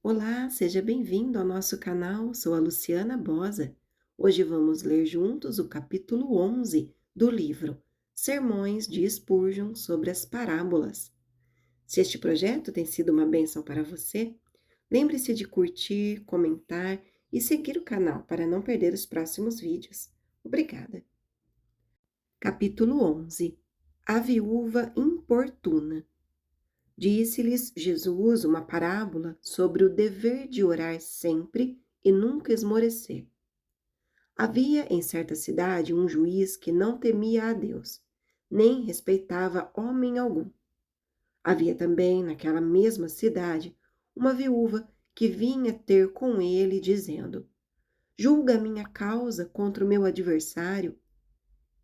Olá, seja bem-vindo ao nosso canal. Sou a Luciana Bosa. Hoje vamos ler juntos o capítulo 11 do livro Sermões de Spurgeon sobre as Parábolas. Se este projeto tem sido uma bênção para você, lembre-se de curtir, comentar e seguir o canal para não perder os próximos vídeos. Obrigada. Capítulo 11. A viúva importuna. Disse-lhes Jesus uma parábola sobre o dever de orar sempre e nunca esmorecer. Havia em certa cidade um juiz que não temia a Deus, nem respeitava homem algum. Havia também naquela mesma cidade uma viúva que vinha ter com ele, dizendo: Julga a minha causa contra o meu adversário.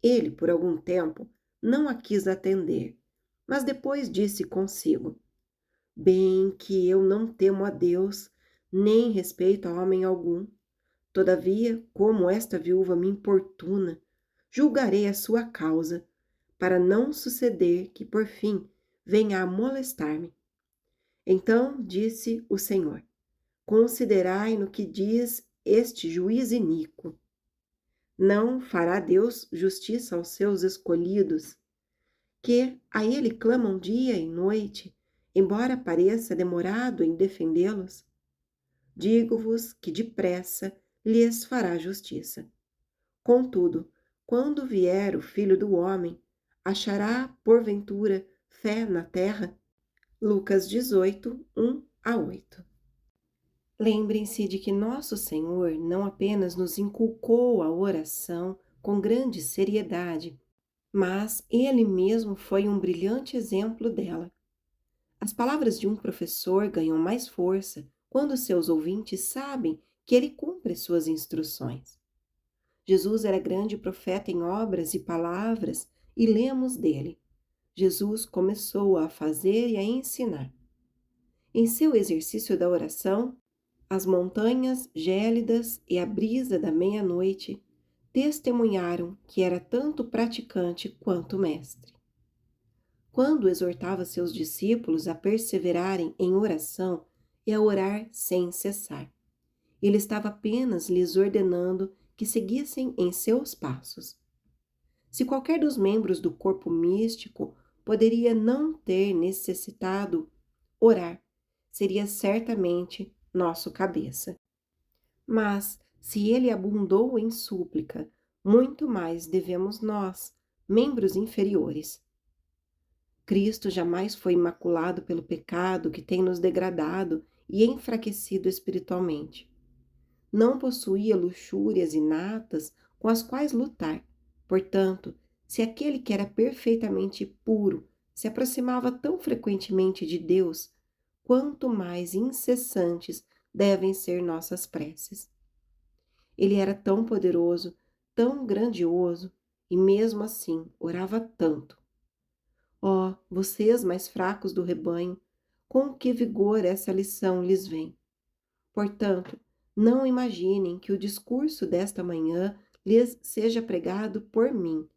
Ele, por algum tempo, não a quis atender, mas depois disse consigo: Bem que eu não temo a Deus, nem respeito a homem algum. Todavia, como esta viúva me importuna, julgarei a sua causa, para não suceder que, por fim, venha a molestar-me. Então disse o Senhor: Considerai no que diz este juiz iníquo. Não fará Deus justiça aos seus escolhidos, que a ele clamam dia e noite, embora pareça demorado em defendê-los? Digo-vos que depressa lhes fará justiça. Contudo, quando vier o Filho do Homem, achará, porventura, fé na terra? Lucas 18, 1-8. Lembrem-se de que nosso Senhor não apenas nos inculcou a oração com grande seriedade, mas Ele mesmo foi um brilhante exemplo dela. As palavras de um professor ganham mais força quando seus ouvintes sabem que ele cumpre suas instruções. Jesus era grande profeta em obras e palavras, e lemos dele: Jesus começou a fazer e a ensinar. Em seu exercício da oração, as montanhas gélidas e a brisa da meia-noite testemunharam que era tanto praticante quanto mestre. Quando exortava seus discípulos a perseverarem em oração e a orar sem cessar, ele estava apenas lhes ordenando que seguissem em seus passos. Se qualquer dos membros do corpo místico poderia não ter necessitado orar, seria certamente nosso cabeça. Mas, se ele abundou em súplica, muito mais devemos nós, membros inferiores. Cristo jamais foi imaculado pelo pecado que tem nos degradado e enfraquecido espiritualmente. Não possuía luxúrias inatas com as quais lutar. Portanto, se aquele que era perfeitamente puro se aproximava tão frequentemente de Deus, quanto mais incessantes devem ser nossas preces. Ele era tão poderoso, tão grandioso, e mesmo assim orava tanto. Ó, vocês mais fracos do rebanho, com que vigor essa lição lhes vem. Portanto, não imaginem que o discurso desta manhã lhes seja pregado por mim,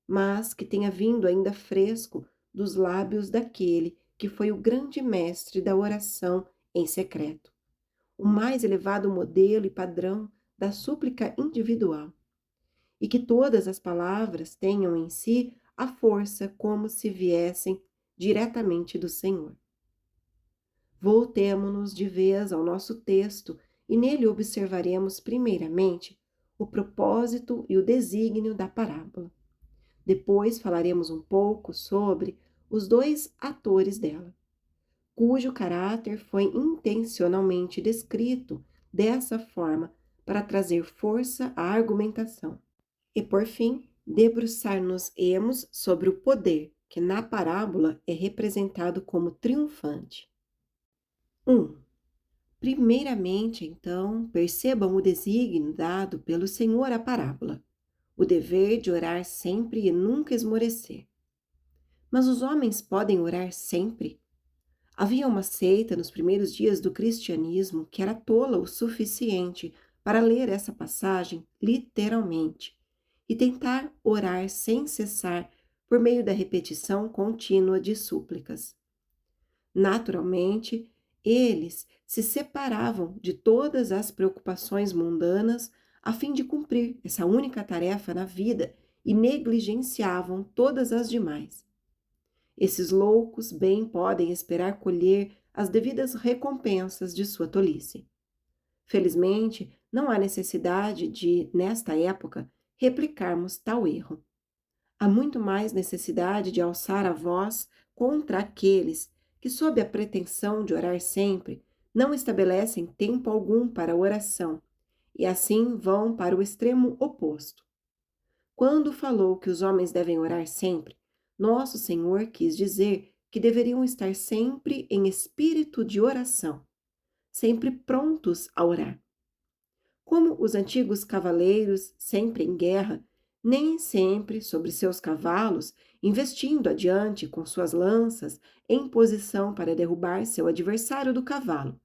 mas que tenha vindo ainda fresco dos lábios daquele que foi o grande mestre da oração em secreto, o mais elevado modelo e padrão da súplica individual, e que todas as palavras tenham em si a força como se viessem diretamente do Senhor. Voltemo-nos de vez ao nosso texto e nele observaremos, primeiramente, o propósito e o desígnio da parábola. Depois falaremos um pouco sobre os dois atores dela, cujo caráter foi intencionalmente descrito dessa forma para trazer força à argumentação. E, por fim, debruçar-nos-emos sobre o poder que na parábola é representado como triunfante. 1. Primeiramente, então, percebam o desígnio dado pelo Senhor à parábola, o dever de orar sempre e nunca esmorecer. Mas os homens podem orar sempre? Havia uma seita nos primeiros dias do cristianismo que era tola o suficiente para ler essa passagem literalmente e tentar orar sem cessar por meio da repetição contínua de súplicas. Naturalmente, Eles se separavam de todas as preocupações mundanas a fim de cumprir essa única tarefa na vida e negligenciavam todas as demais. Esses loucos bem podem esperar colher as devidas recompensas de sua tolice. Felizmente, não há necessidade de, nesta época, replicarmos tal erro. Há muito mais necessidade de alçar a voz contra aqueles que, sob a pretensão de orar sempre, não estabelecem tempo algum para a oração e assim vão para o extremo oposto. Quando falou que os homens devem orar sempre, nosso Senhor quis dizer que deveriam estar sempre em espírito de oração, sempre prontos a orar. Como os antigos cavaleiros, sempre em guerra, nem sempre sobre seus cavalos, investindo adiante com suas lanças, em posição para derrubar seu adversário do cavalo,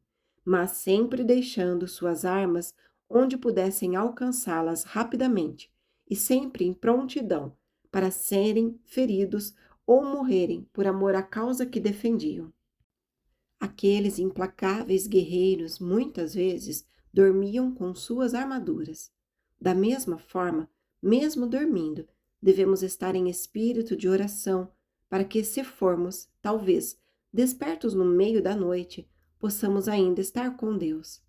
mas sempre deixando suas armas onde pudessem alcançá-las rapidamente e sempre em prontidão para serem feridos ou morrerem por amor à causa que defendiam. Aqueles implacáveis guerreiros muitas vezes dormiam com suas armaduras. Da mesma forma, mesmo dormindo, devemos estar em espírito de oração, para que, se formos, talvez, despertos no meio da noite, possamos ainda estar com Deus.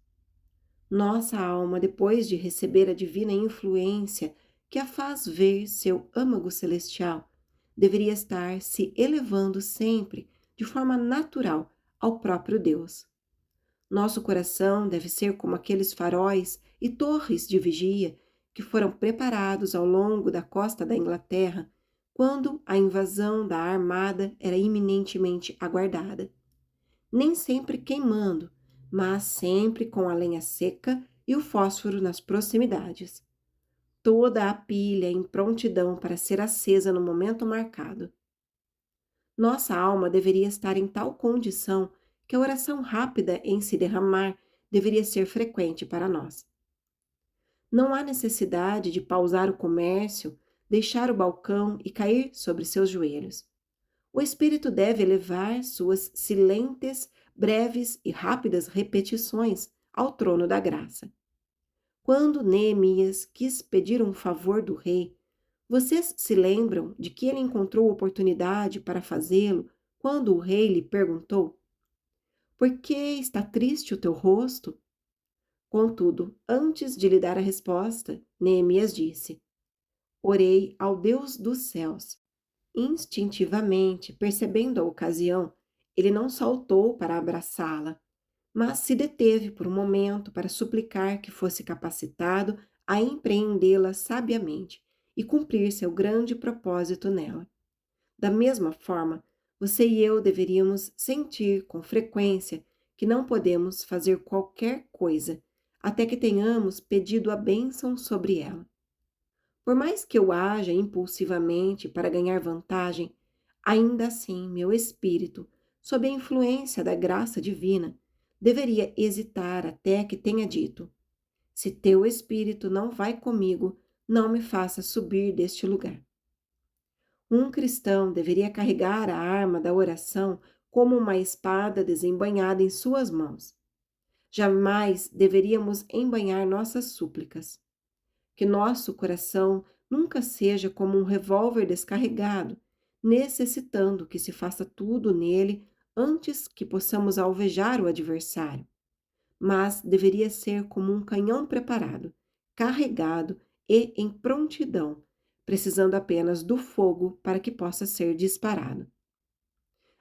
Nossa alma, depois de receber a divina influência que a faz ver seu âmago celestial, deveria estar se elevando sempre, de forma natural, ao próprio Deus. Nosso coração deve ser como aqueles faróis e torres de vigia que foram preparados ao longo da costa da Inglaterra quando a invasão da armada era iminentemente aguardada. Nem sempre queimando, mas sempre com a lenha seca e o fósforo nas proximidades. Toda a pilha em prontidão para ser acesa no momento marcado. Nossa alma deveria estar em tal condição que a oração rápida em se derramar deveria ser frequente para nós. Não há necessidade de pausar o comércio, deixar o balcão e cair sobre seus joelhos. O espírito deve elevar suas silentes, breves e rápidas repetições ao trono da graça. Quando Neemias quis pedir um favor do rei, vocês se lembram de que ele encontrou oportunidade para fazê-lo quando o rei lhe perguntou: Por que está triste o teu rosto? Contudo, antes de lhe dar a resposta, Neemias disse: Orei ao Deus dos céus. Instintivamente, percebendo a ocasião, ele não saltou para abraçá-la, mas se deteve por um momento para suplicar que fosse capacitado a empreendê-la sabiamente e cumprir seu grande propósito nela. Da mesma forma, você e eu deveríamos sentir com frequência que não podemos fazer qualquer coisa até que tenhamos pedido a bênção sobre ela. Por mais que eu haja impulsivamente para ganhar vantagem, ainda assim meu espírito, sob a influência da graça divina, deveria hesitar até que tenha dito: Se teu espírito não vai comigo, não me faça subir deste lugar. Um cristão deveria carregar a arma da oração como uma espada desembainhada em suas mãos. Jamais deveríamos embainhar nossas súplicas. Que nosso coração nunca seja como um revólver descarregado, necessitando que se faça tudo nele antes que possamos alvejar o adversário, mas deveria ser como um canhão preparado, carregado e em prontidão, precisando apenas do fogo para que possa ser disparado.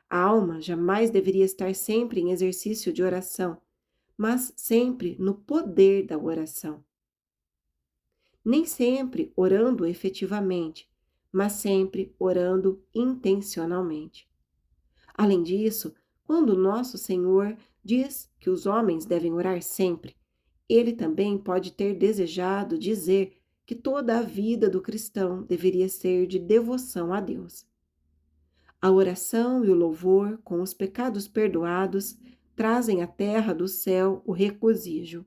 A alma jamais deveria estar sempre em exercício de oração, mas sempre no poder da oração. Nem sempre orando efetivamente, mas sempre orando intencionalmente. Além disso, quando nosso Senhor diz que os homens devem orar sempre, ele também pode ter desejado dizer que toda a vida do cristão deveria ser de devoção a Deus. A oração e o louvor, com os pecados perdoados, trazem à terra do céu o regozijo.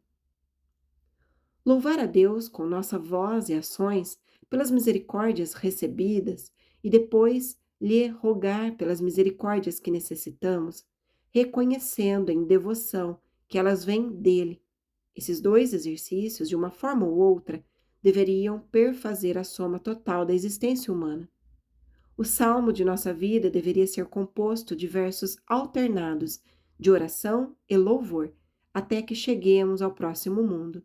Louvar a Deus com nossa voz e ações pelas misericórdias recebidas e depois lhe rogar pelas misericórdias que necessitamos, reconhecendo em devoção que elas vêm dele. Esses dois exercícios, de uma forma ou outra, deveriam perfazer a soma total da existência humana. O salmo de nossa vida deveria ser composto de versos alternados de oração e louvor, até que cheguemos ao próximo mundo,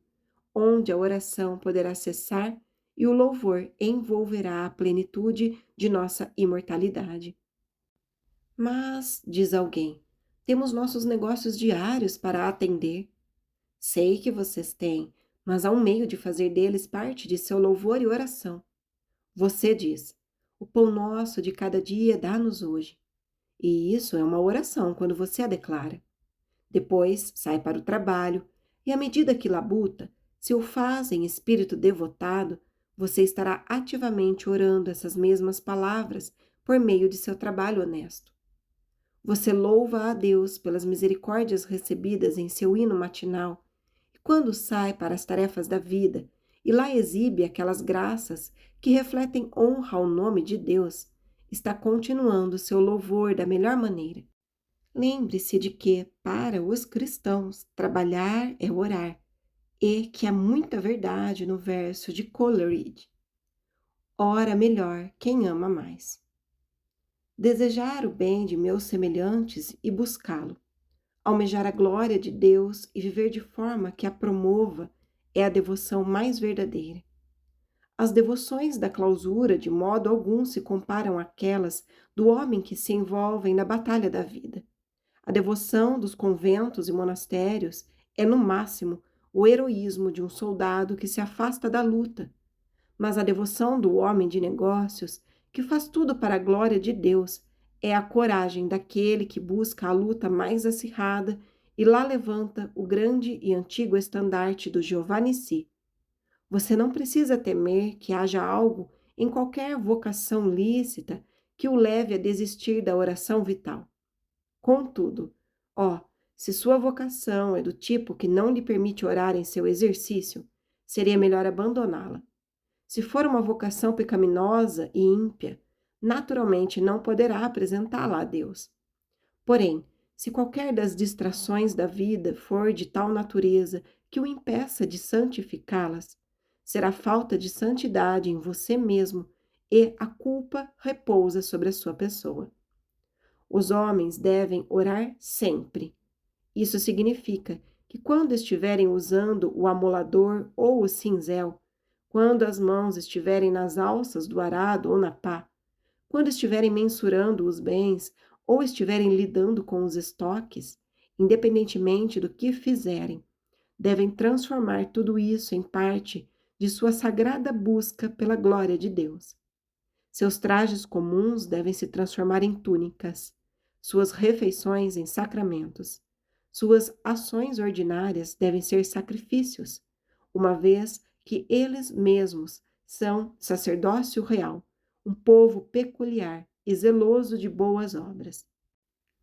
onde a oração poderá cessar e o louvor envolverá a plenitude de nossa imortalidade. Mas, diz alguém, temos nossos negócios diários para atender. Sei que vocês têm, mas há um meio de fazer deles parte de seu louvor e oração. Você diz: o pão nosso de cada dia dá-nos hoje. E isso é uma oração quando você a declara. Depois sai para o trabalho, e à medida que labuta, se o faz em espírito devotado, você estará ativamente orando essas mesmas palavras por meio de seu trabalho honesto. Você louva a Deus pelas misericórdias recebidas em seu hino matinal, e quando sai para as tarefas da vida e lá exibe aquelas graças que refletem honra ao nome de Deus, está continuando seu louvor da melhor maneira. Lembre-se de que, para os cristãos, trabalhar é orar, e que há muita verdade no verso de Coleridge: ora melhor quem ama mais. Desejar o bem de meus semelhantes e buscá-lo, almejar a glória de Deus e viver de forma que a promova é a devoção mais verdadeira. As devoções da clausura de modo algum se comparam àquelas do homem que se envolve na batalha da vida. A devoção dos conventos e monastérios é, no máximo, o heroísmo de um soldado que se afasta da luta. Mas a devoção do homem de negócios, que faz tudo para a glória de Deus, é a coragem daquele que busca a luta mais acirrada e lá levanta o grande e antigo estandarte do Jeová Nissi. Você não precisa temer que haja algo em qualquer vocação lícita que o leve a desistir da oração vital. Contudo, se sua vocação é do tipo que não lhe permite orar em seu exercício, seria melhor abandoná-la. Se for uma vocação pecaminosa e ímpia, naturalmente não poderá apresentá-la a Deus. Porém, se qualquer das distrações da vida for de tal natureza que o impeça de santificá-las, será falta de santidade em você mesmo e a culpa repousa sobre a sua pessoa. Os homens devem orar sempre. Isso significa que quando estiverem usando o amolador ou o cinzel, quando as mãos estiverem nas alças do arado ou na pá, quando estiverem mensurando os bens ou estiverem lidando com os estoques, independentemente do que fizerem, devem transformar tudo isso em parte de sua sagrada busca pela glória de Deus. Seus trajes comuns devem se transformar em túnicas, suas refeições em sacramentos. Suas ações ordinárias devem ser sacrifícios, uma vez que eles mesmos são sacerdócio real, um povo peculiar e zeloso de boas obras.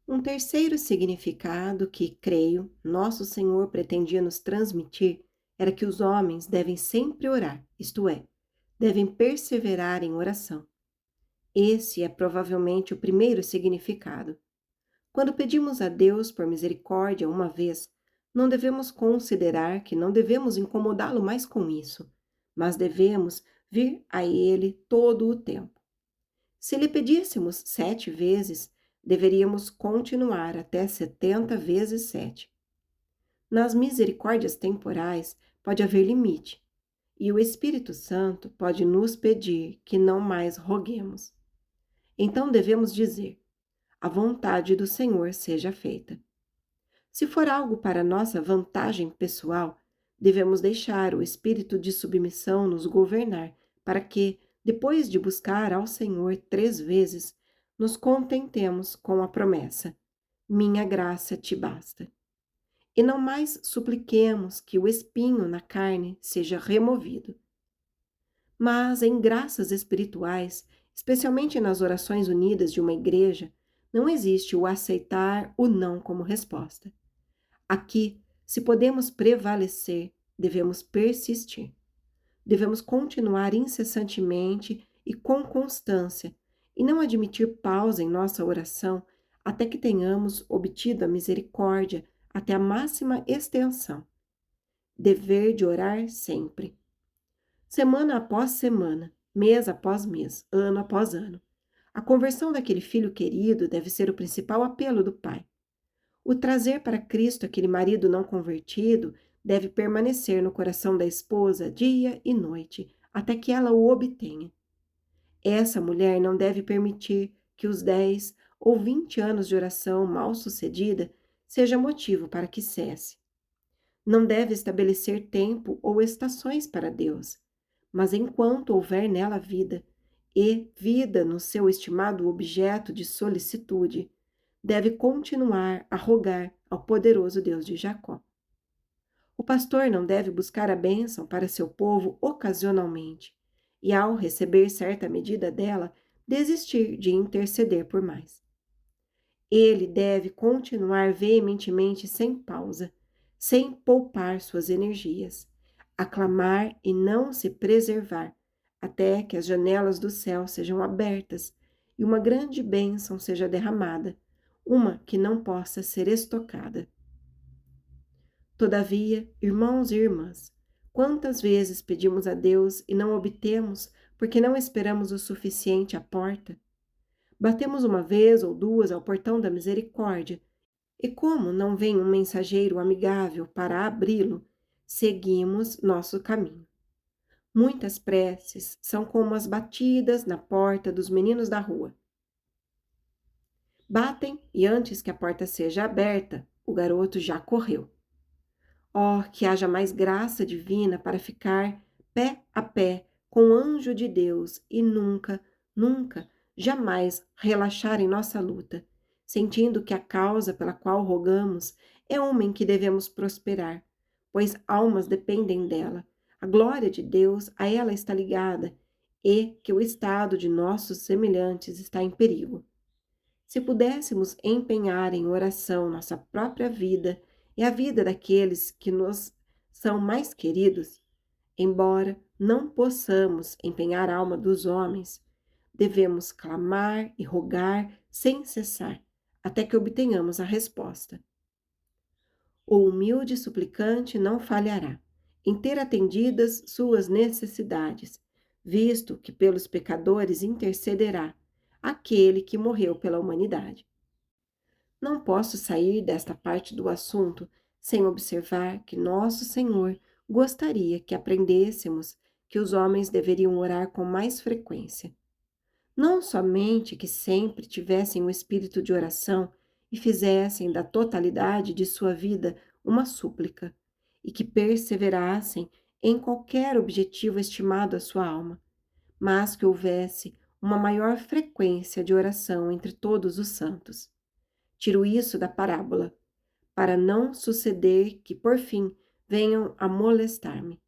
Um terceiro significado que, creio, nosso Senhor pretendia nos transmitir era que os homens devem sempre orar, isto é, devem perseverar em oração. Esse é provavelmente o primeiro significado. Quando pedimos a Deus por misericórdia uma vez, não devemos considerar que não devemos incomodá-lo mais com isso, mas devemos vir a Ele todo o tempo. Se lhe pedíssemos 7 vezes, deveríamos continuar até 70 vezes 7. Nas misericórdias temporais pode haver limite, e o Espírito Santo pode nos pedir que não mais roguemos. Então devemos dizer: a vontade do Senhor seja feita. Se for algo para nossa vantagem pessoal, devemos deixar o espírito de submissão nos governar, para que, depois de buscar ao Senhor 3 vezes, nos contentemos com a promessa: minha graça te basta. E não mais supliquemos que o espinho na carne seja removido. Mas em graças espirituais, especialmente nas orações unidas de uma igreja, não existe o aceitar o não como resposta. Aqui, se podemos prevalecer, devemos persistir. Devemos continuar incessantemente e com constância, e não admitir pausa em nossa oração, até que tenhamos obtido a misericórdia até a máxima extensão. Dever de orar sempre. Semana após semana, mês após mês, ano após ano. A conversão daquele filho querido deve ser o principal apelo do pai. O trazer para Cristo aquele marido não convertido deve permanecer no coração da esposa dia e noite, até que ela o obtenha. Essa mulher não deve permitir que os 10 ou 20 anos de oração mal sucedida seja motivo para que cesse. Não deve estabelecer tempo ou estações para Deus, mas enquanto houver nela vida, e vida no seu estimado objeto de solicitude, deve continuar a rogar ao poderoso Deus de Jacó. O pastor não deve buscar a bênção para seu povo ocasionalmente, e ao receber certa medida dela, desistir de interceder por mais. Ele deve continuar veementemente sem pausa, sem poupar suas energias, aclamar e não se preservar, até que as janelas do céu sejam abertas e uma grande bênção seja derramada, uma que não possa ser estocada. Todavia, irmãos e irmãs, quantas vezes pedimos a Deus e não obtemos porque não esperamos o suficiente à porta? Batemos uma vez ou duas ao portão da misericórdia, e como não vem um mensageiro amigável para abri-lo, seguimos nosso caminho. Muitas preces são como as batidas na porta dos meninos da rua. Batem e antes que a porta seja aberta, o garoto já correu. Oh, que haja mais graça divina para ficar pé a pé com o anjo de Deus e nunca, nunca, jamais relaxar em nossa luta, sentindo que a causa pela qual rogamos é uma em que devemos prosperar, pois almas dependem dela, a glória de Deus a ela está ligada e que o estado de nossos semelhantes está em perigo. Se pudéssemos empenhar em oração nossa própria vida e a vida daqueles que nos são mais queridos, embora não possamos empenhar a alma dos homens, devemos clamar e rogar sem cessar, até que obtenhamos a resposta. O humilde suplicante não falhará em ter atendidas suas necessidades, visto que pelos pecadores intercederá aquele que morreu pela humanidade. Não posso sair desta parte do assunto sem observar que nosso Senhor gostaria que aprendêssemos que os homens deveriam orar com mais frequência. Não somente que sempre tivessem o espírito de oração e fizessem da totalidade de sua vida uma súplica, e que perseverassem em qualquer objetivo estimado à sua alma, mas que houvesse uma maior frequência de oração entre todos os santos. Tiro isso da parábola, para não suceder que, por fim, venham a molestar-me.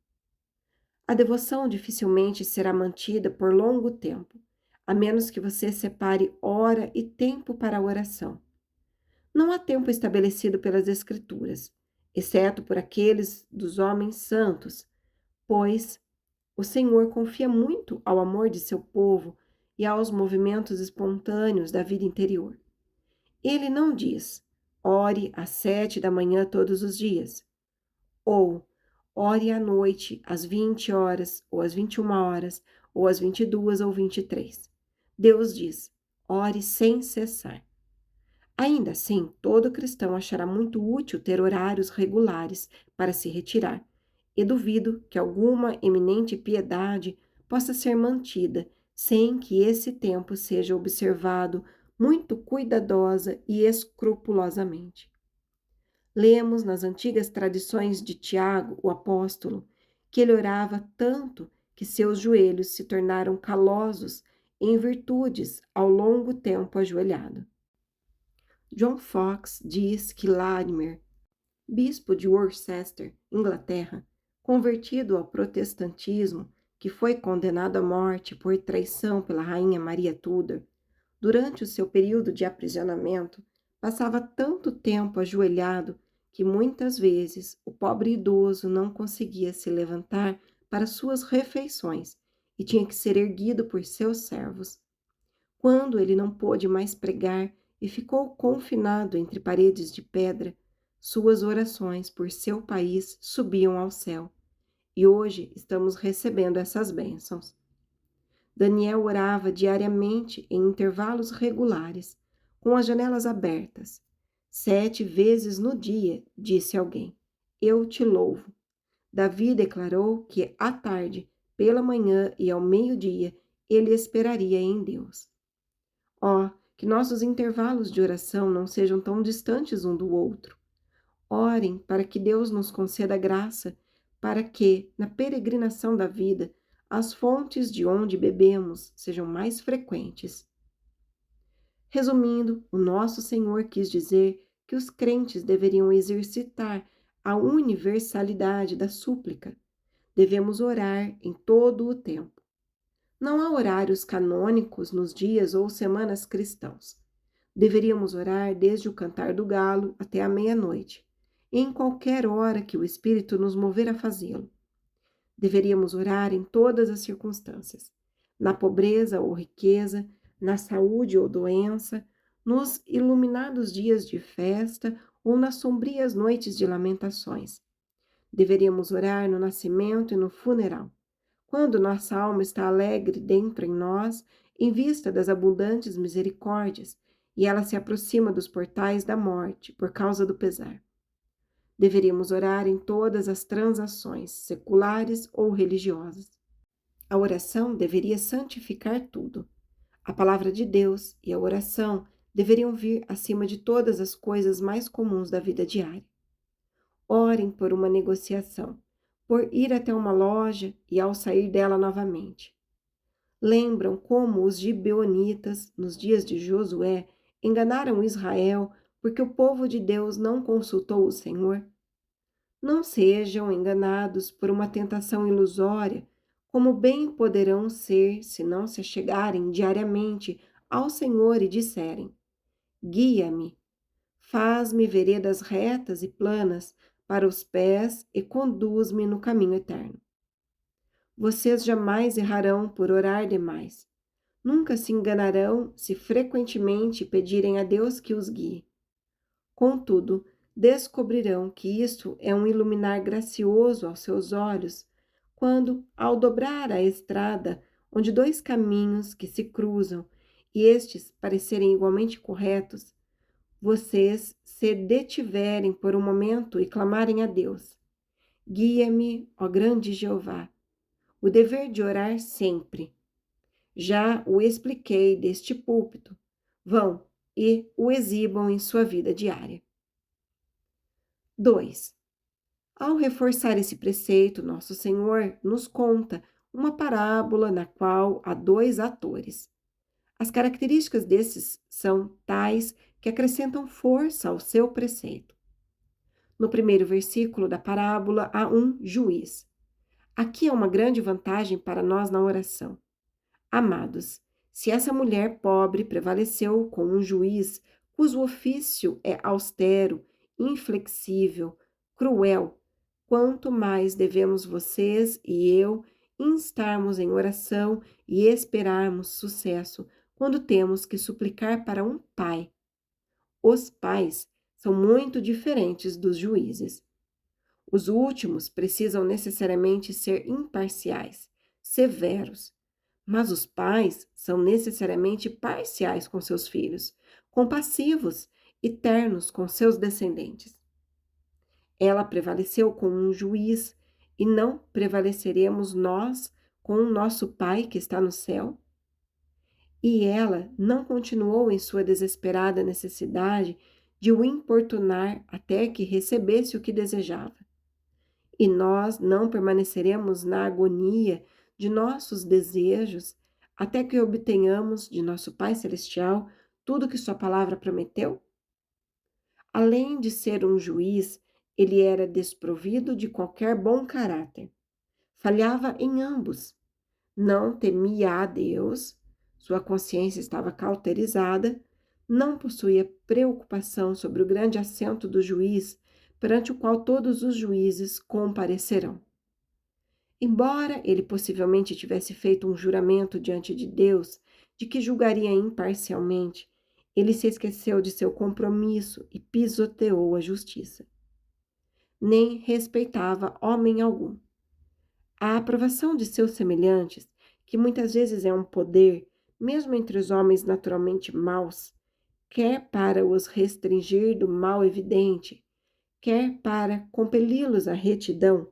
A devoção dificilmente será mantida por longo tempo, a menos que você separe hora e tempo para a oração. Não há tempo estabelecido pelas Escrituras, exceto por aqueles dos homens santos, pois o Senhor confia muito ao amor de seu povo e aos movimentos espontâneos da vida interior. Ele não diz, ore às 7 da manhã todos os dias, ou ore à noite às 20 horas, ou às 21 horas, ou às 22 ou 23. Deus diz, ore sem cessar. Ainda assim, todo cristão achará muito útil ter horários regulares para se retirar, e duvido que alguma eminente piedade possa ser mantida sem que esse tempo seja observado muito cuidadosa e escrupulosamente. Lemos nas antigas tradições de Tiago, o apóstolo, que ele orava tanto que seus joelhos se tornaram calosos em virtudes ao longo tempo ajoelhado. John Foxe diz que Latimer, bispo de Worcester, Inglaterra, convertido ao protestantismo, que foi condenado à morte por traição pela rainha Maria Tudor, durante o seu período de aprisionamento, passava tanto tempo ajoelhado que muitas vezes o pobre idoso não conseguia se levantar para suas refeições e tinha que ser erguido por seus servos. Quando ele não pôde mais pregar e ficou confinado entre paredes de pedra, suas orações por seu país subiam ao céu, e hoje estamos recebendo essas bênçãos. Daniel orava diariamente em intervalos regulares, com as janelas abertas. 7 vezes no dia, disse alguém, eu te louvo. Davi declarou que à tarde, pela manhã e ao meio-dia, ele esperaria em Deus. Ó, que nossos intervalos de oração não sejam tão distantes um do outro. Orem para que Deus nos conceda graça, para que, na peregrinação da vida, as fontes de onde bebemos sejam mais frequentes. Resumindo, o nosso Senhor quis dizer que os crentes deveriam exercitar a universalidade da súplica. Devemos orar em todo o tempo. Não há horários canônicos nos dias ou semanas cristãos. Deveríamos orar desde o cantar do galo até a meia-noite, em qualquer hora que o Espírito nos mover a fazê-lo. Deveríamos orar em todas as circunstâncias, na pobreza ou riqueza, na saúde ou doença, nos iluminados dias de festa ou nas sombrias noites de lamentações. Deveríamos orar no nascimento e no funeral, quando nossa alma está alegre dentro em nós, em vista das abundantes misericórdias, e ela se aproxima dos portais da morte por causa do pesar. Deveríamos orar em todas as transações, seculares ou religiosas. A oração deveria santificar tudo. A palavra de Deus e a oração deveriam vir acima de todas as coisas mais comuns da vida diária. Orem por uma negociação, por ir até uma loja e ao sair dela novamente. Lembram como os gibeonitas, nos dias de Josué, enganaram Israel porque o povo de Deus não consultou o Senhor? Não sejam enganados por uma tentação ilusória, como bem poderão ser se não se achegarem diariamente ao Senhor e disserem: guia-me, faz-me veredas retas e planas para os pés e conduz-me no caminho eterno. Vocês jamais errarão por orar demais. Nunca se enganarão se frequentemente pedirem a Deus que os guie. Contudo, descobrirão que isso é um iluminar gracioso aos seus olhos, quando, ao dobrar a estrada, onde 2 caminhos que se cruzam e estes parecerem igualmente corretos, vocês se detiverem por um momento e clamarem a Deus: guia-me, ó grande Jeová. O dever de orar sempre. Já o expliquei deste púlpito. Vão e o exibam em sua vida diária. 2. Ao reforçar esse preceito, nosso Senhor nos conta uma parábola na qual há 2 atores. As características desses são tais que acrescentam força ao seu preceito. No primeiro versículo da parábola há um juiz. Aqui é uma grande vantagem para nós na oração. Amados, se essa mulher pobre prevaleceu com um juiz cujo ofício é austero, inflexível, cruel, quanto mais devemos vocês e eu instarmos em oração e esperarmos sucesso quando temos que suplicar para um pai. Os pais são muito diferentes dos juízes. Os últimos precisam necessariamente ser imparciais, severos, mas os pais são necessariamente parciais com seus filhos, compassivos e ternos com seus descendentes. Ela prevaleceu com um juiz e não prevaleceremos nós com o nosso Pai que está no céu? E ela não continuou em sua desesperada necessidade de o importunar até que recebesse o que desejava. E nós não permaneceremos na agonia de nossos desejos até que obtenhamos de nosso Pai Celestial tudo que sua palavra prometeu? Além de ser um juiz, ele era desprovido de qualquer bom caráter. Falhava em ambos. Não temia a Deus, sua consciência estava cauterizada, não possuía preocupação sobre o grande assento do juiz, perante o qual todos os juízes comparecerão. Embora ele possivelmente tivesse feito um juramento diante de Deus de que julgaria imparcialmente, Ele se esqueceu de seu compromisso e pisoteou a justiça. Nem respeitava homem algum. A aprovação de seus semelhantes, que muitas vezes é um poder, mesmo entre os homens naturalmente maus, quer para os restringir do mal evidente, quer para compeli-los à retidão,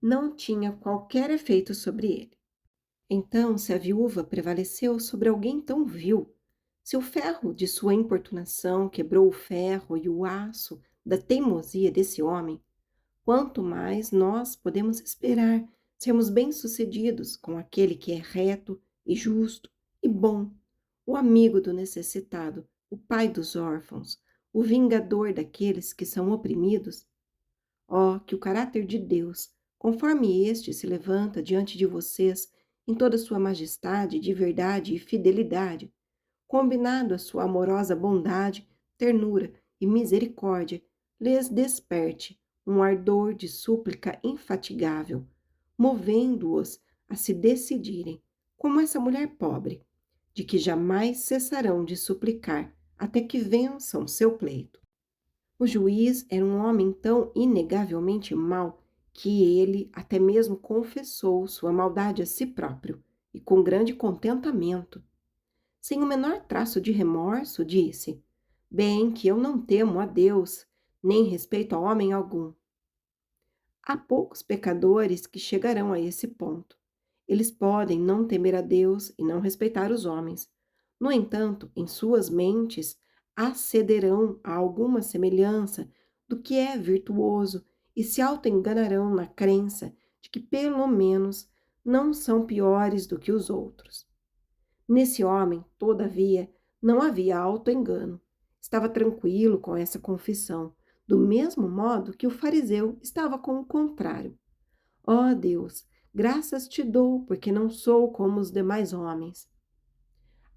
não tinha qualquer efeito sobre ele. Então, se a viúva prevaleceu sobre alguém tão vil, se o ferro de sua importunação quebrou o ferro e o aço da teimosia desse homem, quanto mais nós podemos esperar sermos bem-sucedidos com aquele que é reto e justo e bom, o amigo do necessitado, o pai dos órfãos, o vingador daqueles que são oprimidos? Ó, que o caráter de Deus, conforme este se levanta diante de vocês em toda sua majestade de verdade e fidelidade, combinado à sua amorosa bondade, ternura e misericórdia, lhes desperte um ardor de súplica infatigável, movendo-os a se decidirem, como essa mulher pobre, de que jamais cessarão de suplicar até que vençam seu pleito. O juiz era um homem tão inegavelmente mau que ele até mesmo confessou sua maldade a si próprio, e com grande contentamento. Sem o menor traço de remorso, disse: Bem que eu não temo a Deus, nem respeito a homem algum. Há poucos pecadores que chegarão a esse ponto. Eles podem não temer a Deus e não respeitar os homens. No entanto, em suas mentes, acederão a alguma semelhança do que é virtuoso e se auto-enganarão na crença de que, pelo menos, não são piores do que os outros. Nesse homem, todavia, não havia auto-engano. Estava tranquilo com essa confissão, do mesmo modo que o fariseu estava com o contrário. Ó Deus, graças te dou, porque não sou como os demais homens.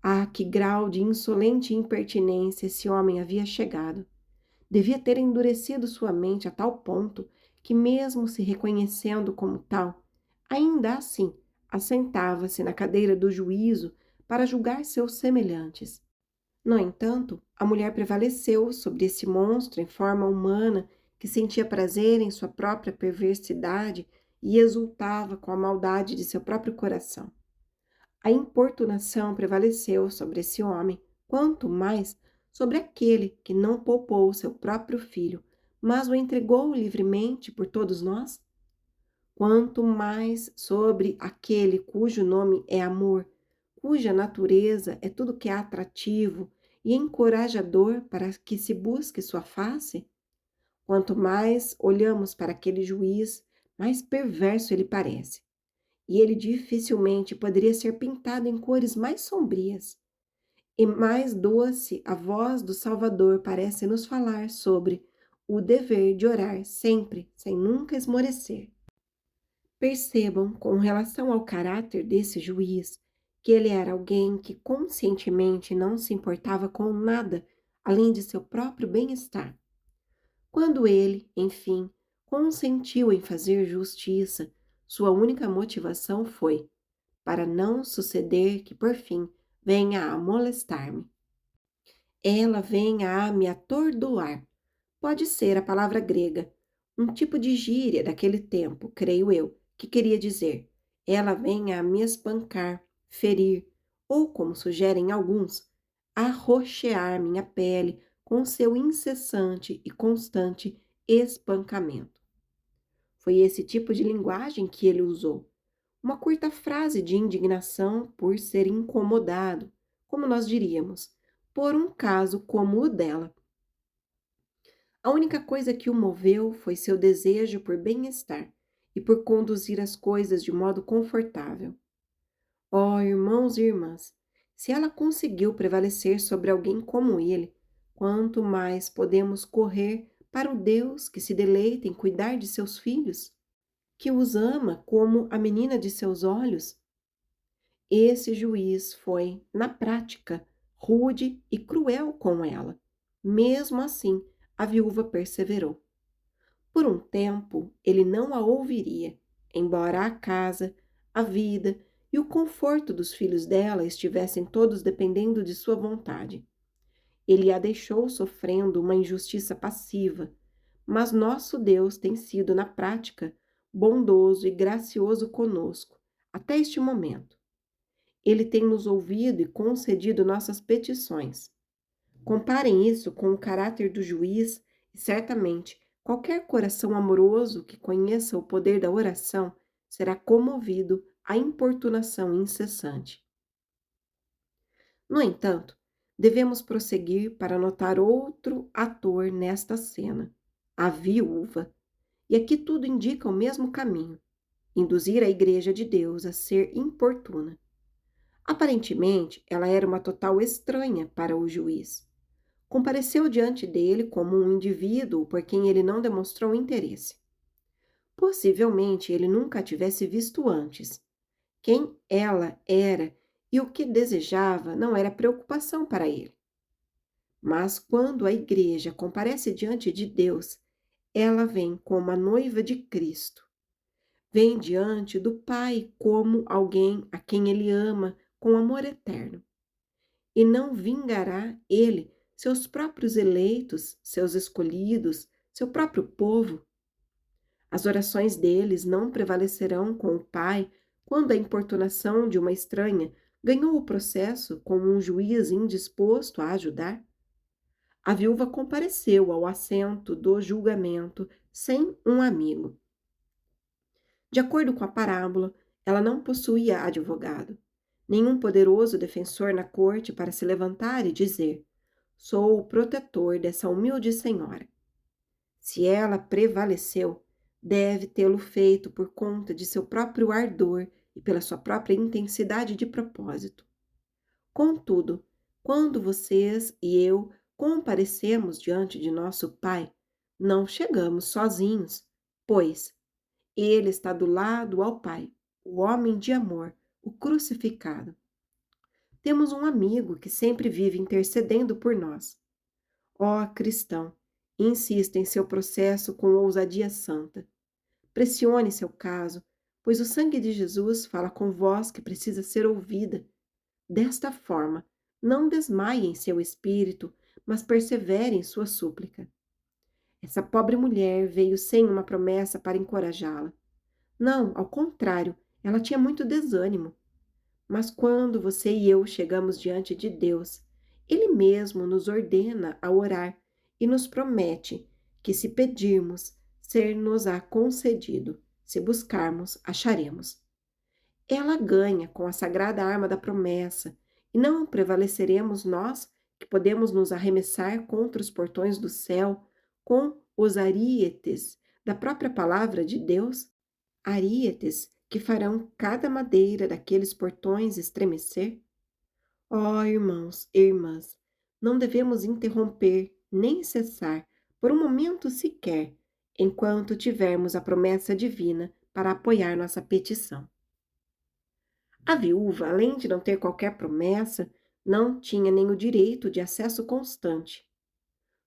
Ah, que grau de insolente impertinência esse homem havia chegado. Devia ter endurecido sua mente a tal ponto que, mesmo se reconhecendo como tal, ainda assim assentava-se na cadeira do juízo para julgar seus semelhantes. No entanto, a mulher prevaleceu sobre esse monstro em forma humana que sentia prazer em sua própria perversidade e exultava com a maldade de seu próprio coração. A importunação prevaleceu sobre esse homem, quanto mais sobre aquele que não poupou seu próprio filho, mas o entregou livremente por todos nós? Quanto mais sobre aquele cujo nome é amor, cuja natureza é tudo que é atrativo e encorajador para que se busque sua face? Quanto mais olhamos para aquele juiz, mais perverso ele parece. E ele dificilmente poderia ser pintado em cores mais sombrias. E mais doce a voz do Salvador parece nos falar sobre o dever de orar sempre, sem nunca esmorecer. Percebam, com relação ao caráter desse juiz, que ele era alguém que conscientemente não se importava com nada além de seu próprio bem-estar. Quando ele, enfim, consentiu em fazer justiça, sua única motivação foi para não suceder que, por fim, venha a molestar-me. Ela venha a me atordoar. Pode ser a palavra grega, um tipo de gíria daquele tempo, creio eu, que queria dizer: ela venha a me espancar, ferir, ou, como sugerem alguns, arroxear minha pele com seu incessante e constante espancamento. Foi esse tipo de linguagem que ele usou. Uma curta frase de indignação por ser incomodado, como nós diríamos, por um caso como o dela. A única coisa que o moveu foi seu desejo por bem-estar e por conduzir as coisas de modo confortável. Ó, irmãos e irmãs, se ela conseguiu prevalecer sobre alguém como ele, quanto mais podemos correr para o Deus que se deleita em cuidar de seus filhos, que os ama como a menina de seus olhos? Esse juiz foi, na prática, rude e cruel com ela. Mesmo assim, a viúva perseverou. Por um tempo, ele não a ouviria, embora a casa, a vida e o conforto dos filhos dela estivessem todos dependendo de sua vontade. Ele a deixou sofrendo uma injustiça passiva, mas nosso Deus tem sido, na prática, bondoso e gracioso conosco, até este momento. Ele tem nos ouvido e concedido nossas petições. Comparem isso com o caráter do juiz e certamente qualquer coração amoroso que conheça o poder da oração será comovido à importunação incessante. No entanto, devemos prosseguir para notar outro ator nesta cena, a viúva. E aqui tudo indica o mesmo caminho: induzir a Igreja de Deus a ser importuna. Aparentemente, ela era uma total estranha para o juiz. Compareceu diante dele como um indivíduo por quem ele não demonstrou interesse. Possivelmente ele nunca a tivesse visto antes. Quem ela era e o que desejava não era preocupação para ele. Mas quando a igreja comparece diante de Deus, ela vem como a noiva de Cristo. Vem diante do Pai como alguém a quem ele ama com amor eterno. E não vingará ele seus próprios eleitos, seus escolhidos, seu próprio povo? As orações deles não prevalecerão com o Pai quando a importunação de uma estranha ganhou o processo como um juiz indisposto a ajudar? A viúva compareceu ao assento do julgamento sem um amigo. De acordo com a parábola, ela não possuía advogado, nenhum poderoso defensor na corte para se levantar e dizer: sou o protetor dessa humilde senhora. Se ela prevaleceu, deve tê-lo feito por conta de seu próprio ardor e pela sua própria intensidade de propósito. Contudo, quando vocês e eu comparecemos diante de nosso Pai, não chegamos sozinhos, pois Ele está do lado ao Pai, o homem de amor, o crucificado. Temos um amigo que sempre vive intercedendo por nós. Ó cristão, insista em seu processo com ousadia santa. Pressione seu caso, pois o sangue de Jesus fala com voz que precisa ser ouvida. Desta forma, não desmaie em seu espírito, mas persevere em sua súplica. Essa pobre mulher veio sem uma promessa para encorajá-la. Não, ao contrário, ela tinha muito desânimo. Mas quando você e eu chegamos diante de Deus, Ele mesmo nos ordena a orar e nos promete que, se pedirmos, ser-nos-á concedido. Se buscarmos, acharemos. Ela ganha com a sagrada arma da promessa, e não prevaleceremos nós, que podemos nos arremessar contra os portões do céu, com os arietes da própria palavra de Deus? Arietes que farão cada madeira daqueles portões estremecer? Ó irmãos e irmãs, não devemos interromper nem cessar, por um momento sequer, enquanto tivermos a promessa divina para apoiar nossa petição. A viúva, além de não ter qualquer promessa, não tinha nem o direito de acesso constante.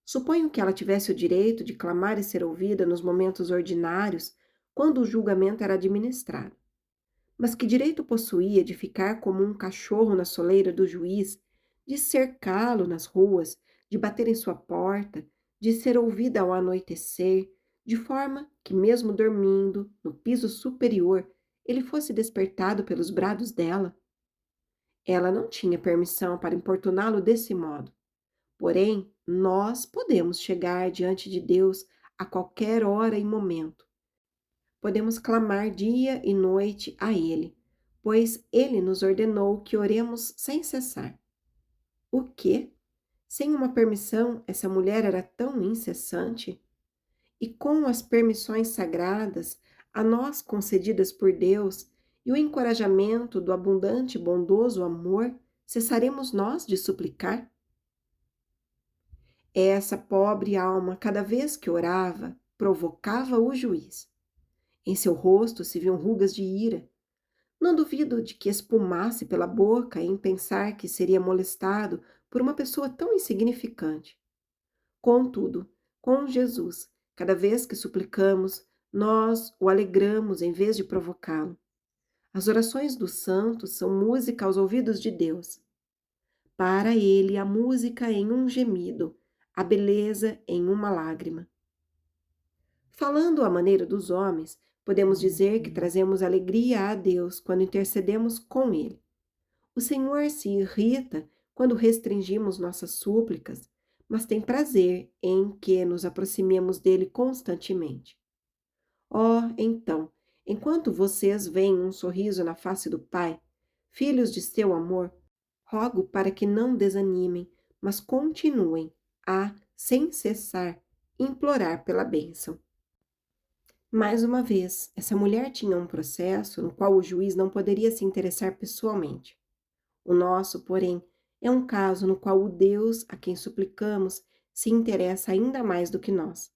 Suponho que ela tivesse o direito de clamar e ser ouvida nos momentos ordinários, quando o julgamento era administrado. Mas que direito possuía de ficar como um cachorro na soleira do juiz, de cercá-lo nas ruas, de bater em sua porta, de ser ouvida ao anoitecer, de forma que, mesmo dormindo, no piso superior, ele fosse despertado pelos brados dela? Ela não tinha permissão para importuná-lo desse modo. Porém, nós podemos chegar diante de Deus a qualquer hora e momento. Podemos clamar dia e noite a Ele, pois Ele nos ordenou que oremos sem cessar. O quê? Sem uma permissão, essa mulher era tão incessante? E com as permissões sagradas, a nós concedidas por Deus, e o encorajamento do abundante e bondoso amor, cessaremos nós de suplicar? Essa pobre alma, cada vez que orava, provocava o juiz. Em seu rosto se viam rugas de ira. Não duvido de que espumasse pela boca em pensar que seria molestado por uma pessoa tão insignificante. Contudo, com Jesus, cada vez que suplicamos, nós o alegramos em vez de provocá-lo. As orações dos santos são música aos ouvidos de Deus. para ele a música em um gemido, a beleza em uma lágrima. Falando à maneira dos homens, podemos dizer que trazemos alegria a Deus quando intercedemos com Ele. O Senhor se irrita quando restringimos nossas súplicas, mas tem prazer em que nos aproximemos dele constantemente. Oh, então, enquanto vocês veem um sorriso na face do Pai, filhos de seu amor, rogo para que não desanimem, mas continuem a, sem cessar, implorar pela bênção. Mais uma vez, essa mulher tinha um processo no qual o juiz não poderia se interessar pessoalmente. O nosso, porém, é um caso no qual o Deus a quem suplicamos se interessa ainda mais do que nós.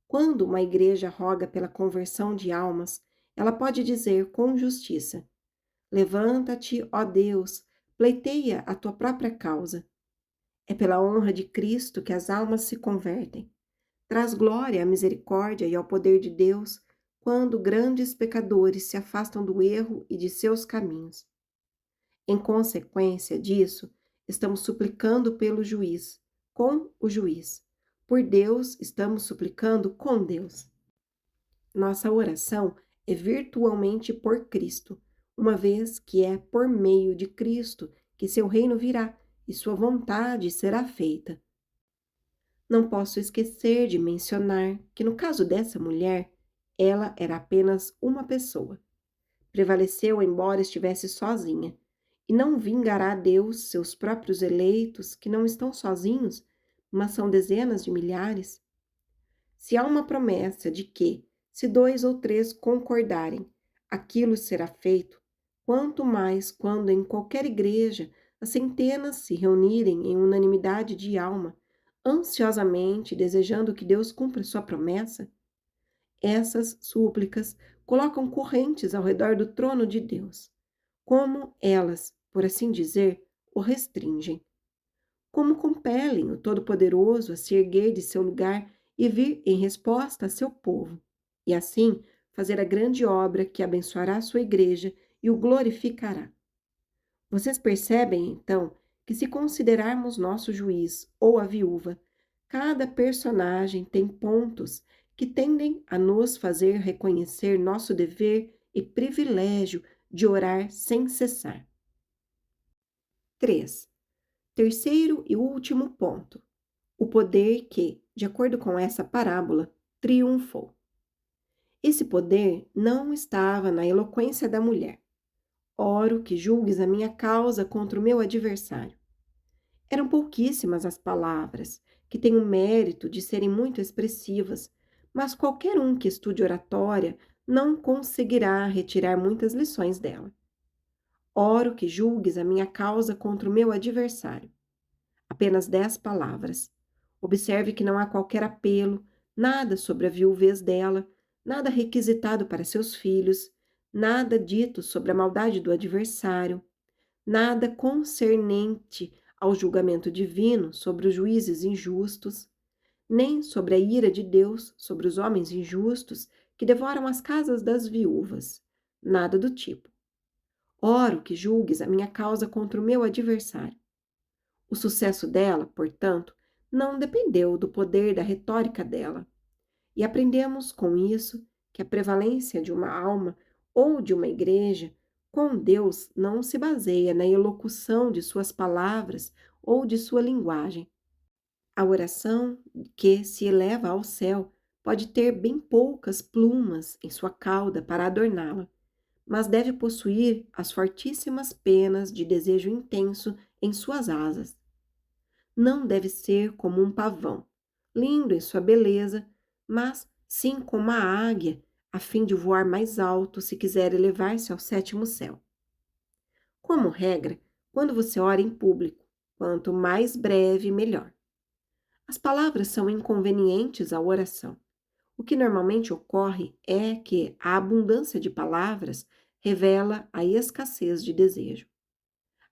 Quando uma igreja roga pela conversão de almas, ela pode dizer com justiça: levanta-te, ó Deus, pleiteia a tua própria causa. É pela honra de Cristo que as almas se convertem. Traz glória à misericórdia e ao poder de Deus quando grandes pecadores se afastam do erro e de seus caminhos. Em consequência disso, estamos suplicando pelo juiz, com o juiz. Por Deus, estamos suplicando com Deus. Nossa oração é virtualmente por Cristo, uma vez que é por meio de Cristo que seu reino virá e sua vontade será feita. Não posso esquecer de mencionar que, no caso dessa mulher, ela era apenas uma pessoa. Prevaleceu embora estivesse sozinha, e não vingará Deus seus próprios eleitos, que não estão sozinhos, mas são dezenas de milhares? Se há uma promessa de que, se 2 ou 3 concordarem, aquilo será feito, quanto mais quando em qualquer igreja as centenas se reunirem em unanimidade de alma, ansiosamente desejando que Deus cumpra sua promessa, essas súplicas colocam correntes ao redor do trono de Deus. Como elas, por assim dizer, o restringem. Como compelem o Todo-Poderoso a se erguer de seu lugar e vir em resposta a seu povo, e assim fazer a grande obra que abençoará sua igreja e o glorificará. Vocês percebem, então, que se considerarmos nosso juiz ou a viúva, cada personagem tem pontos que tendem a nos fazer reconhecer nosso dever e privilégio de orar sem cessar. 3. Terceiro e último ponto. O poder que, de acordo com essa parábola, triunfou. Esse poder não estava na eloquência da mulher. Oro que julgues a minha causa contra o meu adversário. Eram pouquíssimas as palavras, que têm o mérito de serem muito expressivas, mas qualquer um que estude oratória não conseguirá retirar muitas lições dela. Oro que julgues a minha causa contra o meu adversário. Apenas 10 palavras. Observe que não há qualquer apelo, nada sobre a viuvez dela, nada requisitado para seus filhos, nada dito sobre a maldade do adversário, nada concernente ao julgamento divino sobre os juízes injustos, nem sobre a ira de Deus sobre os homens injustos que devoram as casas das viúvas. Nada do tipo. Oro que julgues a minha causa contra o meu adversário. O sucesso dela, portanto, não dependeu do poder da retórica dela. E aprendemos com isso que a prevalência de uma alma ou de uma igreja com Deus não se baseia na elocução de suas palavras ou de sua linguagem. A oração que se eleva ao céu pode ter bem poucas plumas em sua cauda para adorná-la, mas deve possuir as fortíssimas penas de desejo intenso em suas asas. Não deve ser como um pavão, lindo em sua beleza, mas sim como a águia, a fim de voar mais alto se quiser elevar-se ao sétimo céu. Como regra, quando você ora em público, quanto mais breve, melhor. As palavras são inconvenientes à oração. O que normalmente ocorre é que a abundância de palavras revela a escassez de desejo.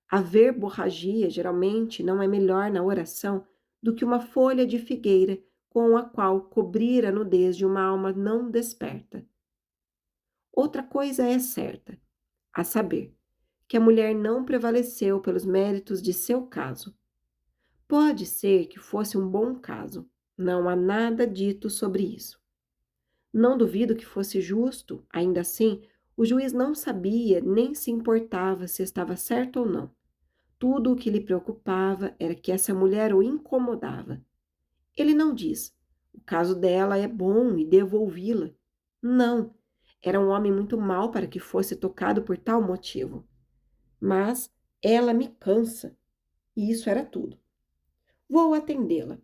A verborragia geralmente não é melhor na oração do que uma folha de figueira com a qual cobrir a nudez de uma alma não desperta. Outra coisa é certa, a saber, que a mulher não prevaleceu pelos méritos de seu caso. Pode ser que fosse um bom caso, não há nada dito sobre isso. Não duvido que fosse justo, ainda assim, o juiz não sabia nem se importava se estava certo ou não. Tudo o que lhe preocupava era que essa mulher o incomodava. Ele não diz: o caso dela é bom e devo ouvi-la. Não, era um homem muito mau para que fosse tocado por tal motivo. Mas ela me cansa, e isso era tudo. Vou atendê-la.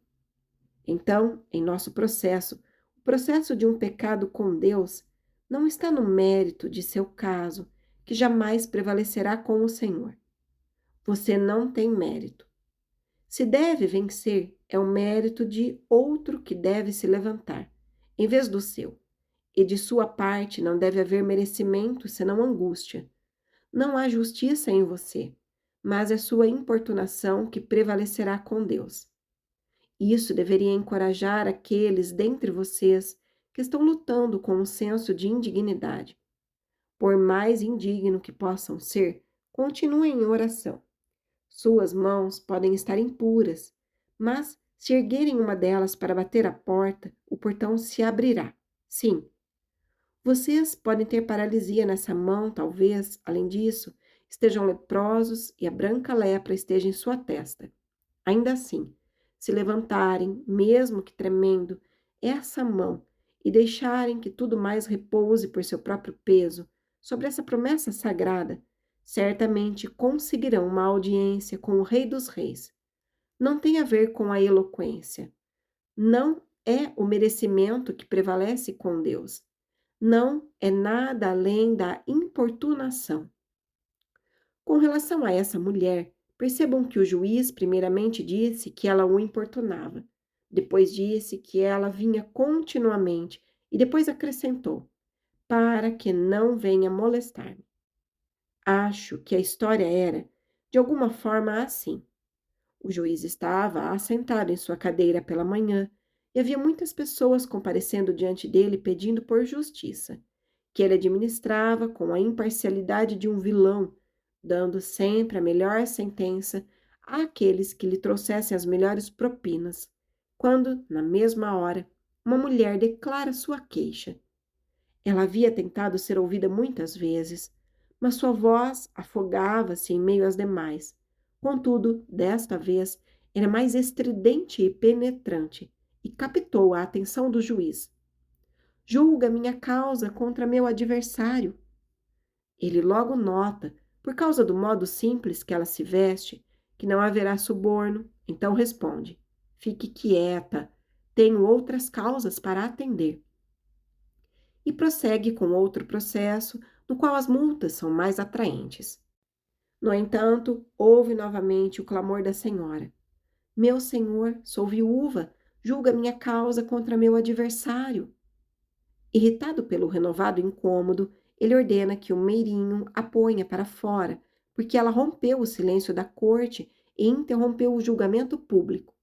Então, em nosso processo, o processo de um pecado com Deus não está no mérito de seu caso, que jamais prevalecerá com o Senhor. Você não tem mérito. Se deve vencer, é o mérito de outro que deve se levantar, em vez do seu. E de sua parte não deve haver merecimento, senão angústia. Não há justiça em você, mas é sua importunação que prevalecerá com Deus. Isso deveria encorajar aqueles dentre vocês que estão lutando com um senso de indignidade. Por mais indigno que possam ser, continuem em oração. Suas mãos podem estar impuras, mas se erguerem uma delas para bater a porta, o portão se abrirá. Sim, vocês podem ter paralisia nessa mão, talvez, além disso, estejam leprosos e a branca lepra esteja em sua testa. Ainda assim, se levantarem, mesmo que tremendo, essa mão e deixarem que tudo mais repouse por seu próprio peso sobre essa promessa sagrada, certamente conseguirão uma audiência com o Rei dos Reis. Não tem a ver com a eloquência. Não é o merecimento que prevalece com Deus. Não é nada além da importunação. Com relação a essa mulher, percebam que o juiz primeiramente disse que ela o importunava, depois disse que ela vinha continuamente e depois acrescentou, para que não venha molestar-me. Acho que a história era, de alguma forma, assim. O juiz estava assentado em sua cadeira pela manhã e havia muitas pessoas comparecendo diante dele pedindo por justiça, que ele administrava com a imparcialidade de um vilão, dando sempre a melhor sentença àqueles que lhe trouxessem as melhores propinas, quando, na mesma hora, uma mulher declara sua queixa. Ela havia tentado ser ouvida muitas vezes, mas sua voz afogava-se em meio às demais. Contudo, desta vez, era mais estridente e penetrante, e captou a atenção do juiz. Julga minha causa contra meu adversário. Ele logo nota, por causa do modo simples que ela se veste, que não haverá suborno, então responde: fique quieta, tenho outras causas para atender. E prossegue com outro processo, no qual as multas são mais atraentes. No entanto, ouve novamente o clamor da senhora. Meu senhor, sou viúva, julga minha causa contra meu adversário. Irritado pelo renovado incômodo, ele ordena que o meirinho a ponha para fora, porque ela rompeu o silêncio da corte e interrompeu o julgamento público.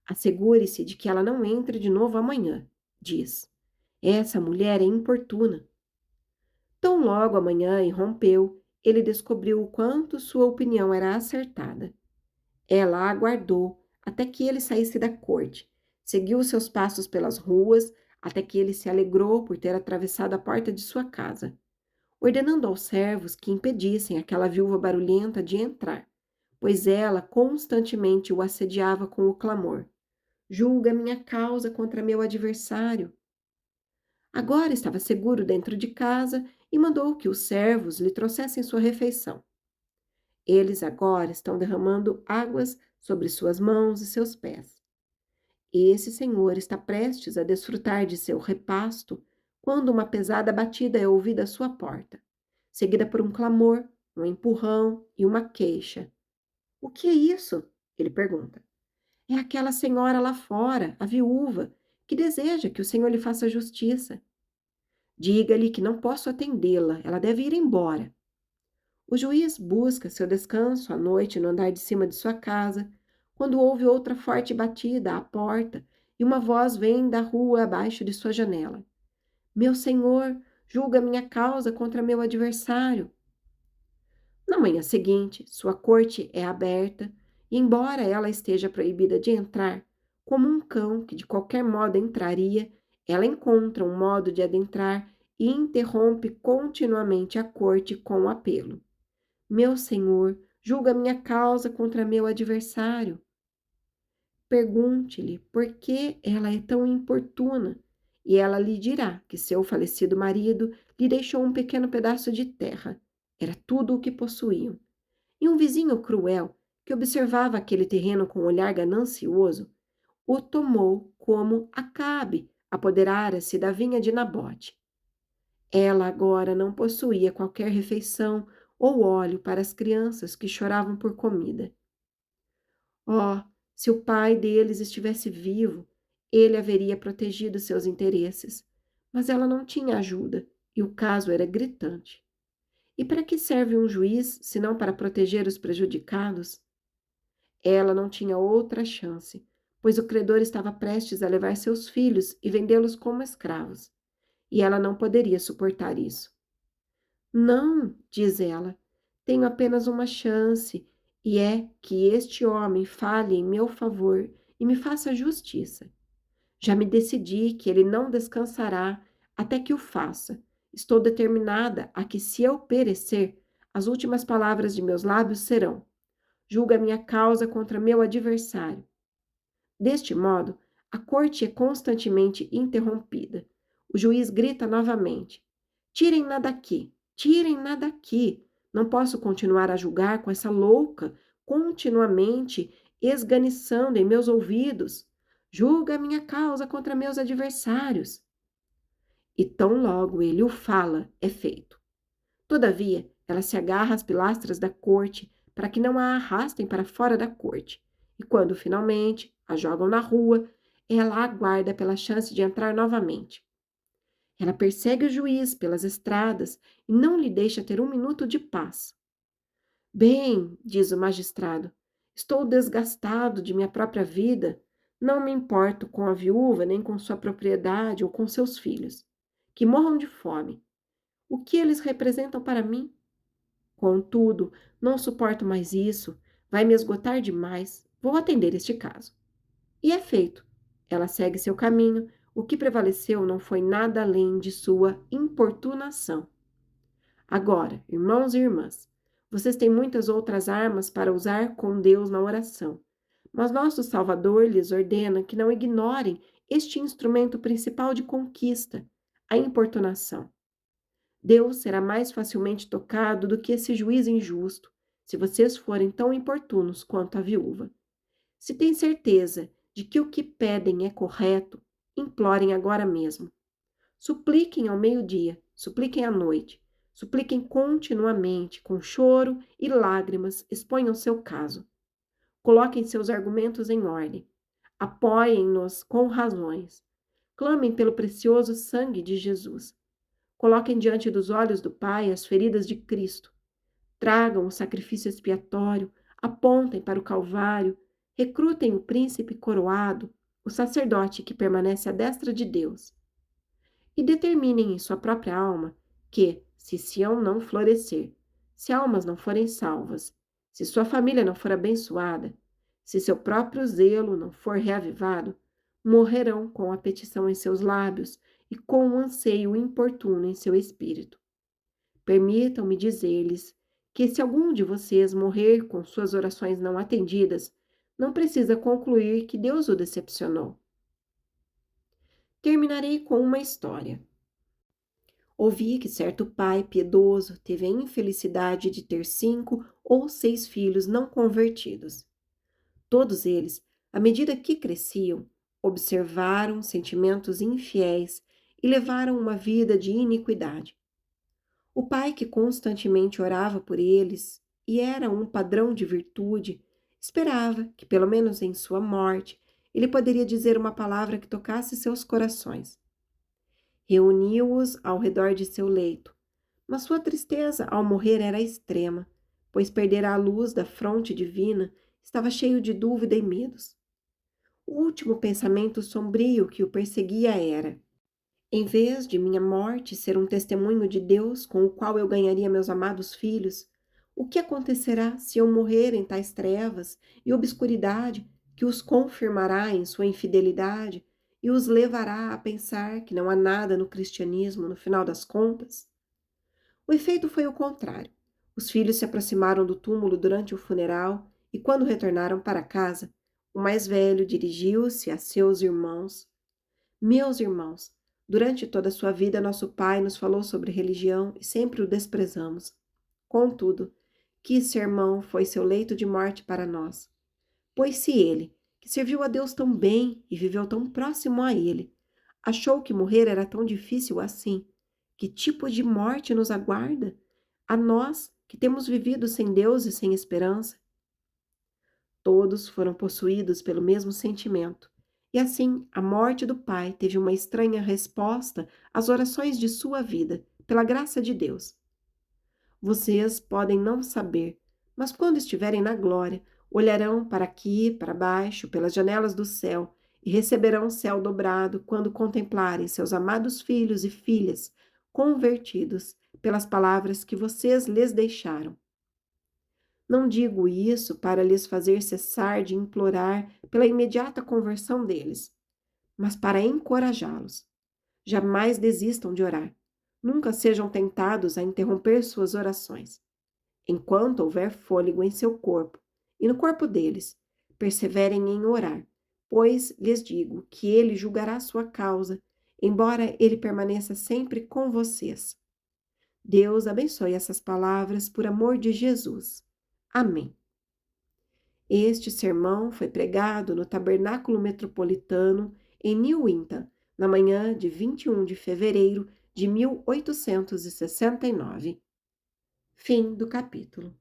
Assegure-se de que ela não entre de novo amanhã, diz. Essa mulher é importuna. Tão logo amanhã irrompeu, ele descobriu o quanto sua opinião era acertada. Ela aguardou até que ele saísse da corte, seguiu seus passos pelas ruas até que ele se alegrou por ter atravessado a porta de sua casa, ordenando aos servos que impedissem aquela viúva barulhenta de entrar, pois ela constantemente o assediava com o clamor: julga minha causa contra meu adversário. Agora estava seguro dentro de casa e mandou que os servos lhe trouxessem sua refeição. Eles agora estão derramando águas sobre suas mãos e seus pés. Esse senhor está prestes a desfrutar de seu repasto quando uma pesada batida é ouvida à sua porta, seguida por um clamor, um empurrão e uma queixa. O que é isso? Ele pergunta. É aquela senhora lá fora, a viúva, que deseja que o senhor lhe faça justiça. Diga-lhe que não posso atendê-la, ela deve ir embora. O juiz busca seu descanso à noite no andar de cima de sua casa, quando ouve outra forte batida à porta e uma voz vem da rua abaixo de sua janela. Meu senhor, julga minha causa contra meu adversário. Na manhã seguinte, sua corte é aberta, e embora ela esteja proibida de entrar, como um cão que de qualquer modo entraria, ela encontra um modo de adentrar e interrompe continuamente a corte com o apelo: Meu senhor, julga minha causa contra meu adversário. Pergunte-lhe por que ela é tão importuna, e ela lhe dirá que seu falecido marido lhe deixou um pequeno pedaço de terra. Era tudo o que possuíam. E um vizinho cruel, que observava aquele terreno com um olhar ganancioso, o tomou como Acabe apoderara-se da vinha de Nabote. Ela agora não possuía qualquer refeição ou óleo para as crianças que choravam por comida. Oh, se o pai deles estivesse vivo, ele haveria protegido seus interesses. Mas ela não tinha ajuda e o caso era gritante. E para que serve um juiz, se não para proteger os prejudicados? Ela não tinha outra chance, pois o credor estava prestes a levar seus filhos e vendê-los como escravos. E ela não poderia suportar isso. Não, diz ela, tenho apenas uma chance, e é que este homem fale em meu favor e me faça justiça. Já me decidi que ele não descansará até que o faça. Estou determinada a que, se eu perecer, as últimas palavras de meus lábios serão: julga minha causa contra meu adversário. Deste modo, a corte é constantemente interrompida. O juiz grita novamente: tirem-na daqui, tirem-na daqui. Não posso continuar a julgar com essa louca, continuamente esganiçando em meus ouvidos. Julga a minha causa contra meus adversários. E tão logo ele o fala, é feito. Todavia, ela se agarra às pilastras da corte para que não a arrastem para fora da corte. E quando finalmente a jogam na rua, ela aguarda pela chance de entrar novamente. Ela persegue o juiz pelas estradas e não lhe deixa ter um minuto de paz. Bem, diz o magistrado, estou desgastado de minha própria vida. Não me importo com a viúva, nem com sua propriedade ou com seus filhos. Que morram de fome. O que eles representam para mim? Contudo, não suporto mais isso. Vai me esgotar demais. Vou atender este caso. E é feito. Ela segue seu caminho. O que prevaleceu não foi nada além de sua importunação. Agora, irmãos e irmãs, vocês têm muitas outras armas para usar com Deus na oração. Mas nosso Salvador lhes ordena que não ignorem este instrumento principal de conquista, a importunação. Deus será mais facilmente tocado do que esse juiz injusto, se vocês forem tão importunos quanto a viúva. Se têm certeza de que o que pedem é correto, implorem agora mesmo. Supliquem ao meio-dia, supliquem à noite, supliquem continuamente, com choro e lágrimas, exponham seu caso. Coloquem seus argumentos em ordem. Apoiem-nos com razões. Clamem pelo precioso sangue de Jesus. Coloquem diante dos olhos do Pai as feridas de Cristo. Tragam o sacrifício expiatório, apontem para o Calvário, recrutem o príncipe coroado, o sacerdote que permanece à destra de Deus. E determinem em sua própria alma que, se Sião não florescer, se almas não forem salvas, se sua família não for abençoada, se seu próprio zelo não for reavivado, morrerão com a petição em seus lábios e com o anseio importuno em seu espírito. Permitam-me dizer-lhes que, se algum de vocês morrer com suas orações não atendidas, não precisa concluir que Deus o decepcionou. Terminarei com uma história. Ouvi que certo pai piedoso teve a infelicidade de ter 5 ou 6 filhos não convertidos. Todos eles, à medida que cresciam, observaram sentimentos infiéis e levaram uma vida de iniquidade. O pai que constantemente orava por eles e era um padrão de virtude, esperava que, pelo menos em sua morte, ele poderia dizer uma palavra que tocasse seus corações. Reuniu-os ao redor de seu leito, mas sua tristeza ao morrer era extrema, pois perder a luz da fronte divina estava cheio de dúvida e medos. O último pensamento sombrio que o perseguia era: em vez de minha morte ser um testemunho de Deus com o qual eu ganharia meus amados filhos, O que acontecerá se eu morrer em tais trevas e obscuridade que os confirmará em sua infidelidade e os levará a pensar que não há nada no cristianismo no final das contas? O efeito foi o contrário. Os filhos se aproximaram do túmulo durante o funeral e, quando retornaram para casa, o mais velho dirigiu-se a seus irmãos. Meus irmãos, durante toda a sua vida, nosso pai nos falou sobre religião e sempre o desprezamos. Contudo, que sermão foi seu leito de morte para nós? Pois se ele, que serviu a Deus tão bem e viveu tão próximo a ele, achou que morrer era tão difícil assim, que tipo de morte nos aguarda? A nós, que temos vivido sem Deus e sem esperança? Todos foram possuídos pelo mesmo sentimento. E assim, a morte do pai teve uma estranha resposta às orações de sua vida, pela graça de Deus. Vocês podem não saber, mas quando estiverem na glória, olharão para aqui, para baixo, pelas janelas do céu, e receberão o céu dobrado quando contemplarem seus amados filhos e filhas convertidos pelas palavras que vocês lhes deixaram. Não digo isso para lhes fazer cessar de implorar pela imediata conversão deles, mas para encorajá-los. Jamais desistam de orar. Nunca sejam tentados a interromper suas orações. Enquanto houver fôlego em seu corpo e no corpo deles, perseverem em orar, pois lhes digo que ele julgará sua causa, embora ele permaneça sempre com vocês. Deus abençoe essas palavras por amor de Jesus. Amém. Este sermão foi pregado no Tabernáculo Metropolitano em Newington, na manhã de 21 de fevereiro de 1869. Fim do capítulo.